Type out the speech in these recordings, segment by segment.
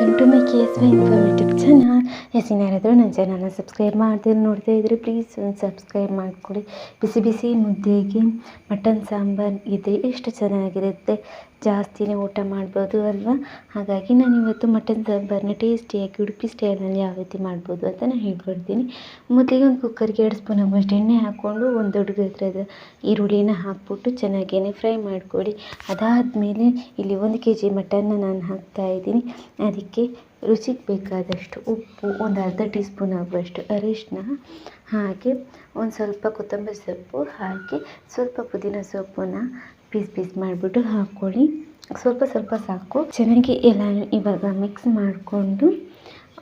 Welcome to my KSY informative channel. ಯಾರಾದರೂ ನನ್ನ ಚಾನಲ್ನ ಸಬ್ಸ್ಕ್ರೈಬ್ ಮಾಡ್ತೀರಿ ನೋಡ್ತಾ ಇದ್ದರೆ ಪ್ಲೀಸ್ ಒಂದು ಸಬ್ಸ್ಕ್ರೈಬ್ ಮಾಡಿಕೊಡಿ. ಬಿಸಿ ಬಿಸಿ ಮುದ್ದೆಗೆ ಮಟನ್ ಸಾಂಬಾರು ಇದ್ದರೆ ಎಷ್ಟು ಚೆನ್ನಾಗಿರುತ್ತೆ, ಜಾಸ್ತಿನೇ ಊಟ ಮಾಡ್ಬೋದು ಅಲ್ವಾ. ಹಾಗಾಗಿ ನಾನು ಇವತ್ತು ಮಟನ್ ಸಾಂಬಾರನ್ನ ಟೇಸ್ಟಿಯಾಗಿ ಉಡುಪಿ ಸ್ಟೈಲಲ್ಲಿ ಯಾವ ರೀತಿ ಮಾಡ್ಬೋದು ಅಂತ ನಾನು ಹೇಳ್ಕೊಡ್ತೀನಿ. ಮೊದಲಿಗೆ ಒಂದು ಕುಕ್ಕರ್ಗೆ 2 ಸ್ಪೂನ್ ಆಗುವಷ್ಟು ಎಣ್ಣೆ ಹಾಕ್ಕೊಂಡು ಒಂದು ದೊಡ್ಡ ಗಾತ್ರದ ಈರುಳ್ಳಿನ ಹಾಕ್ಬಿಟ್ಟು ಚೆನ್ನಾಗೇ ಫ್ರೈ ಮಾಡಿಕೊಡಿ. ಅದಾದಮೇಲೆ ಇಲ್ಲಿ 1 kg ಮಟನ್ನ ನಾನು ಹಾಕ್ತಾಯಿದ್ದೀನಿ. ಅದಕ್ಕೆ ರುಚಿಗೆ ಬೇಕಾದಷ್ಟು ಉಪ್ಪು, ಒಂದು ಅರ್ಧ ಟೀ ಸ್ಪೂನ್ ಆಗುವಷ್ಟು ಅರಿಶಿನ, ಹಾಗೆ ಒಂದು ಸ್ವಲ್ಪ ಕೊತ್ತಂಬರಿ ಸೊಪ್ಪು ಹಾಕಿ ಸ್ವಲ್ಪ ಪುದೀನ ಸೊಪ್ಪನ್ನ ಪೀಸ್ ಮಾಡಿಬಿಟ್ಟು ಹಾಕ್ಕೊಳ್ಳಿ. ಸ್ವಲ್ಪ ಸಾಕು. ಚೆನ್ನಾಗಿ ಎಲ್ಲ ಇವಾಗ ಮಿಕ್ಸ್ ಮಾಡಿಕೊಂಡು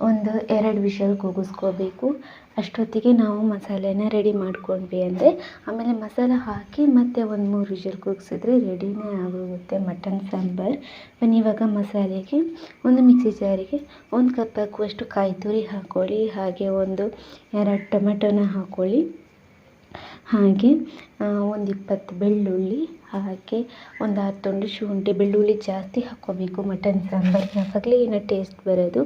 ಒಂದು 2 ವಿಷಲ್ ಕೂಗಿಸ್ಕೋಬೇಕು. ಅಷ್ಟೊತ್ತಿಗೆ ನಾವು ಮಸಾಲೆನ ರೆಡಿ ಮಾಡ್ಕೊಂಡ್ವಿ ಅಂದರೆ ಆಮೇಲೆ ಮಸಾಲೆ ಹಾಕಿ ಮತ್ತೆ ಒಂದು 3 ವಿಷಲ್ ಕೂಗಿಸಿದ್ರೆ ರೆಡಿನೇ ಆಗೋಗುತ್ತೆ ಮಟನ್ ಸಾಂಬಾರು. ಬನ್ನಿ ಇವಾಗ ಮಸಾಲೆಗೆ ಒಂದು ಮಿಕ್ಸಿ ಜಾರಿಗೆ 1 ಕಪ್ ಆಗುವಷ್ಟು ಕಾಯಿ ತುರಿ ಹಾಕ್ಕೊಳ್ಳಿ. ಹಾಗೆ 2 ಟೊಮೆಟೊನ ಹಾಕ್ಕೊಳ್ಳಿ. ಹಾಗೆ ಒಂದು 20 ಬೆಳ್ಳುಳ್ಳಿ, ಹಾಗೆ ಒಂದು 6 ತುಂಡು ಶುಂಠಿ. ಬೆಳ್ಳುಳ್ಳಿ ಜಾಸ್ತಿ ಹಾಕ್ಕೋಬೇಕು ಮಟನ್ ಸಾಂಬಾರಿಗೆ, ಆವಾಗಲೇ ಏನೋ ಟೇಸ್ಟ್ ಬರೋದು.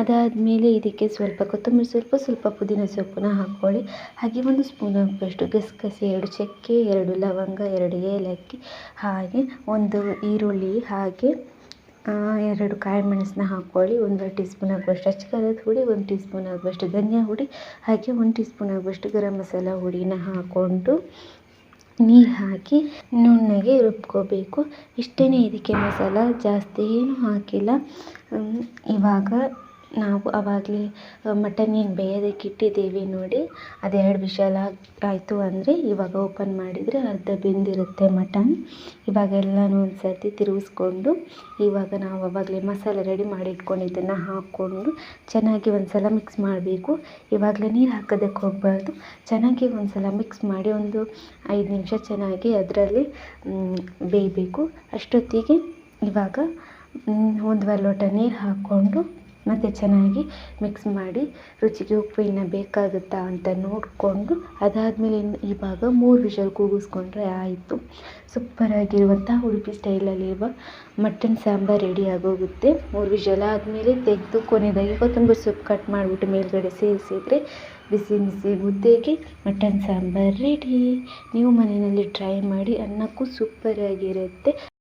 ಅದಾದಮೇಲೆ ಇದಕ್ಕೆ ಸ್ವಲ್ಪ ಕೊತ್ತಂಬರಿ ಸೊಪ್ಪು, ಸ್ವಲ್ಪ ಪುದೀನ ಸೊಪ್ಪನ್ನ ಹಾಕ್ಕೊಳ್ಳಿ. ಹಾಗೆ 1 ಸ್ಪೂನ್ ಆಗುವಷ್ಟು ಗಸಗಸೆ, 2 ಚಕ್ಕೆ, 2 ಲವಂಗ, 2 ಏಲಕ್ಕಿ, ಹಾಗೆ 1 ಈರುಳ್ಳಿ, ಹಾಗೆ 2 ಕಾಯಿ ಮೆಣಸನ್ನ ಹಾಕ್ಕೊಳ್ಳಿ. 1 ಟೀ ಸ್ಪೂನ್ ಆಗುವಷ್ಟು ಅಚ್ಚ ಖಾರದ ಹುಡಿ, 1 ಟೀ ಸ್ಪೂನ್ ಆಗುವಷ್ಟು ಧನಿಯಾ ಹುಡಿ, ಹಾಗೆ 1 ಟೀ ಸ್ಪೂನ್ ಆಗುವಷ್ಟು ಗರಂ ಮಸಾಲ ಹುಡಿನ ಹಾಕ್ಕೊಂಡು ನೀರು ಹಾಕಿ ನುಣ್ಣಗೆ ರುಬ್ಕೋಬೇಕು. ಇಷ್ಟೇ, ಇದಕ್ಕೆ ಮಸಾಲ ಜಾಸ್ತಿ ಏನು ಹಾಕಿಲ್ಲ. ಇವಾಗ ನಾವು ಆವಾಗಲೇ ಮಟನ್ ಏನು ಬೇಯೋದಕ್ಕೆ ಇಟ್ಟಿದ್ದೀವಿ ನೋಡಿ, ಅದು 2 ವಿಷಲ್ ಆಯಿತು ಅಂದರೆ ಇವಾಗ ಓಪನ್ ಮಾಡಿದರೆ ಅರ್ಧ ಬೆಂದಿರುತ್ತೆ ಮಟನ್. ಇವಾಗೆಲ್ಲನೂ ಒಂದು ಸರ್ತಿ ತಿರುಗಿಸ್ಕೊಂಡು ಇವಾಗ ನಾವು ಆವಾಗಲೇ ಮಸಾಲೆ ರೆಡಿ ಮಾಡಿ ಇಟ್ಕೊಂಡಿದ್ದನ್ನು ಹಾಕ್ಕೊಂಡು ಚೆನ್ನಾಗಿ ಒಂದು ಸಲ ಮಿಕ್ಸ್ ಮಾಡಬೇಕು. ಇವಾಗಲೇ ನೀರು ಹಾಕೋದಕ್ಕೆ ಹೋಗಬಾರ್ದು. ಚೆನ್ನಾಗಿ ಒಂದು ಸಲ ಮಿಕ್ಸ್ ಮಾಡಿ ಒಂದು 5 ನಿಮಿಷ ಚೆನ್ನಾಗಿ ಅದರಲ್ಲಿ ಬೇಯಬೇಕು. ಅಷ್ಟೊತ್ತಿಗೆ ಇವಾಗ 1 ಲೋಟ ನೀರು ಹಾಕ್ಕೊಂಡು ಮತ್ತು ಚೆನ್ನಾಗಿ ಮಿಕ್ಸ್ ಮಾಡಿ ರುಚಿಗೆ ಉಪ್ಪು ಇನ್ನು ಬೇಕಾಗುತ್ತಾ ಅಂತ ನೋಡಿಕೊಂಡು ಅದಾದಮೇಲೆ ಇವಾಗ 3 ವಿಷಲ್ ಕೂಗಿಸ್ಕೊಂಡ್ರೆ ಆಯಿತು. ಸೂಪರಾಗಿರುವಂಥ ಉಡುಪಿ ಸ್ಟೈಲಲ್ಲಿರುವ ಮಟನ್ ಸಾಂಬಾರು ರೆಡಿ ಆಗೋಗುತ್ತೆ. 3 ವಿಷಲ್ ಆದಮೇಲೆ ತೆಗೆದು ಕೊನೆಯದಾಗಿ ಕೊತ್ತಂಬರಿ ಸೊಪ್ಪು ಕಟ್ ಮಾಡಿಬಿಟ್ಟು ಮೇಲ್ಗಡೆ ಸೇರಿಸಿದರೆ ಬಿಸಿ ಬಿಸಿ ಮುದ್ದೆಗೆ ಮಟನ್ ಸಾಂಬಾರು ರೆಡಿ. ನೀವು ಮನೆಯಲ್ಲಿ ಟ್ರೈ ಮಾಡಿ, ಅನ್ನಕ್ಕೂ ಸೂಪರಾಗಿರುತ್ತೆ.